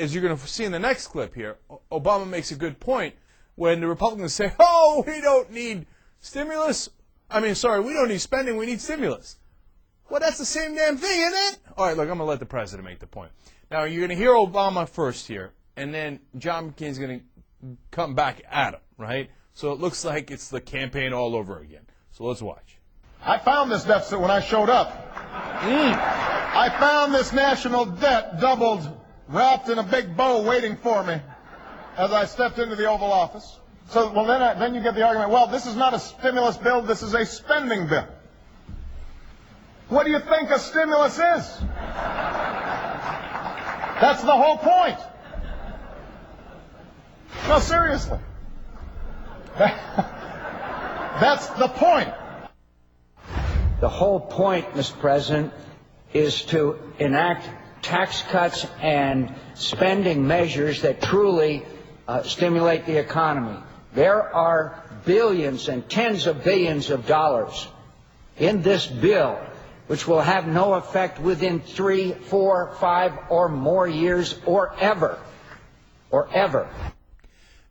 as you're going to see in the next clip here, Obama makes a good point when the Republicans say, oh, we don't need stimulus. We don't need spending, we need stimulus. Well, that's the same damn thing, isn't it? All right, look, I'm going to let the president make the point. Now, you're going to hear Obama first here, and then John McCain's going to come back at him, right? So it looks like it's the campaign all over again. So let's watch. I found this deficit when I showed up. I found this national debt doubled, wrapped in a big bow waiting for me as I stepped into the Oval Office. So, well, then you get the argument, well, this is not a stimulus bill, this is a spending bill. What do you think a stimulus is? That's the whole point. No, seriously. That's the point. The whole point, Mr. President, is to enact tax cuts and spending measures that truly stimulate the economy. There are billions and tens of billions of dollars in this bill which will have no effect within 3, 4, 5 or more years or ever.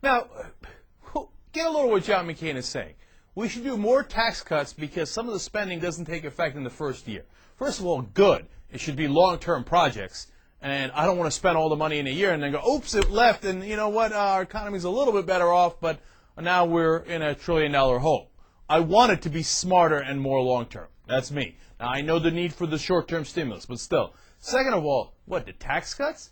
Now, get a little what John McCain is saying. We should do more tax cuts because some of the spending doesn't take effect in the first year. First of all, good. It should be long-term projects. And I don't want to spend all the money in a year and then go, oops, it left, and you know what, our economy's a little bit better off, but now we're in a $1 trillion hole. I want it to be smarter and more long-term. That's me. Now, I know the need for the short-term stimulus, but still. Second of all, what, the tax cuts?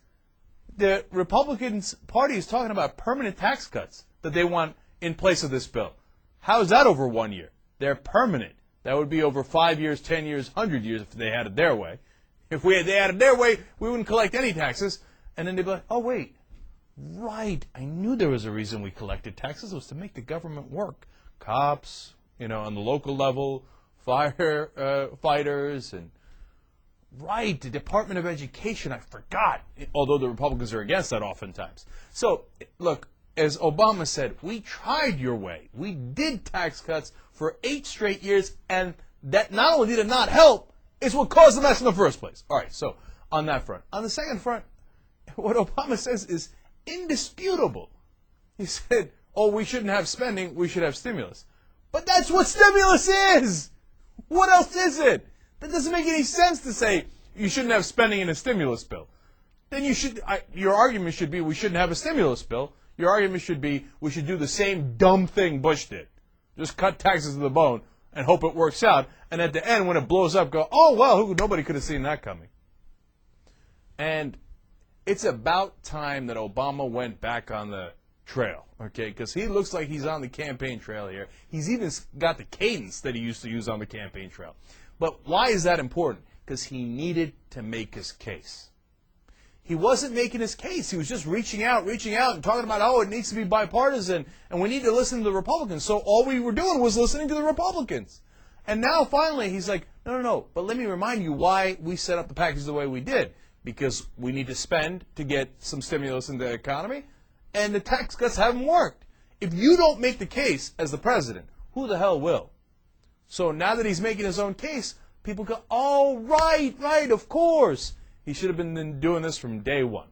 The Republican Party is talking about permanent tax cuts that they want in place of this bill. How is that over 1 year? They're permanent. That would be over 5 years, 10 years, 100 years if they had it their way. If they had it their way, we wouldn't collect any taxes. And then they'd be like, oh, wait, right, I knew there was a reason we collected taxes. It was to make the government work. Cops, on the local level, firefighters, and right, the Department of Education, I forgot, although the Republicans are against that oftentimes. So, look, as Obama said, we tried your way. We did tax cuts for 8 straight years, and that not only did it not help, it's what caused the mess in the first place. All right, so on that front. On the second front, what Obama says is indisputable. He said, oh, we shouldn't have spending, we should have stimulus. But that's what stimulus is! What else is it? That doesn't make any sense to say you shouldn't have spending in a stimulus bill. Then your argument should be we shouldn't have a stimulus bill. Your argument should be we should do the same dumb thing Bush did. Just cut taxes to the bone and hope it works out. And at the end, when it blows up, go, oh, well, nobody could have seen that coming. And it's about time that Obama went back on the trail, okay? Because he looks like he's on the campaign trail here. He's even got the cadence that he used to use on the campaign trail. But why is that important? Because he needed to make his case. He wasn't making his case. He was just reaching out and talking about, oh, it needs to be bipartisan, and we need to listen to the Republicans. So all we were doing was listening to the Republicans. And now, finally, he's like, no, but let me remind you why we set up the package the way we did. Because we need to spend to get some stimulus in the economy, and the tax cuts haven't worked. If you don't make the case as the president, who the hell will? So now that he's making his own case, people go, oh, right, of course. He should have been doing this from day one.